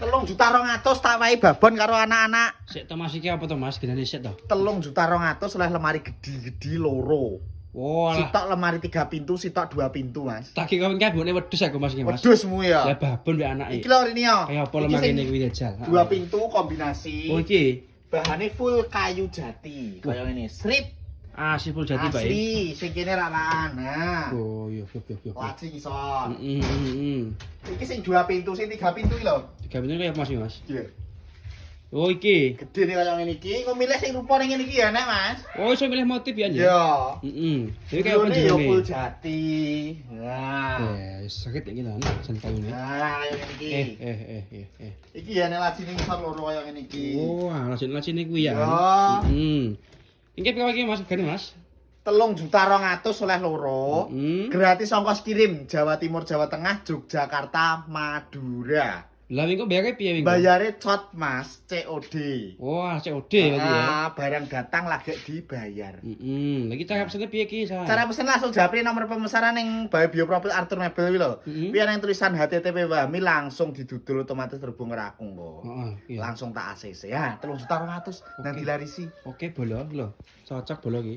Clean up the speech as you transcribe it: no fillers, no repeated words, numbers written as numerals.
3.200.000 tak wae babon karo anak-anak. Sik to Mas iki apa to Mas? Ginane sik to. 3.200.000 oleh lemari gede-gede loro. Oh, alah. Sitok lemari 3 pintu, sitok 2 pintu, Mas. Tak kira kan kabone wedhus aku Mas iki Mas. Wedhusmu ya. Lah babon mbek anake. Iki lho ini ya. Kayak apa Iki lemari sing ini kuwi jajal. 2 pintu kombinasi. Oh iki. Bahannya full kayu jati. Kayak ini, strip. Sipul jati Pak. Asli, sing kene ralaan. Nah. Oh, yo. Laci ngisor. Heeh. Iki sing 2 pintu, sing 3 pintu iki lho. 3 pintu kayak Mas iki Mas. Iya. Oh iki. Gede nih kayak ngene iki. Kok milih sing rupa ning ngene iki ya, Nek, Mas? Oh, iso milih motif ya anjir. Iya. Heeh. Jadi kayak apa Ini yo jenenge? full jati. Nah. Sakit iki lho, jan kayune. Nah, kayak ngene iki. Eh. Iki ya nek laci ning ngisor loro kayak ngene iki. Oh, langsung kuwi ya. Iya. Heeh. Iki piro iki Mas? Gane Mas? 3.200.000 oleh loro. Hmm. Gratis ongkos kirim Jawa Timur, Jawa Tengah, Yogyakarta, Madura. Lah minggu bayare piye minggu? Bayare cot Mas, COD. Wah, COD berarti ya. Barang datang lagi dibayar. Heeh. Lagi cara pesene piye iki, Sa? Cara pesen langsung japri nomor pemesanan yang Bae Bioprofil Arthur Mebel iki lho. Piye nang tulisan HTTP Wahmi langsung didudul otomatis terhubung rakung kok. Heeh, iya. Langsung tak ACC ya, 3.200.000 nang dilarisi. Oke, bolo lho. Cocok bolo iki.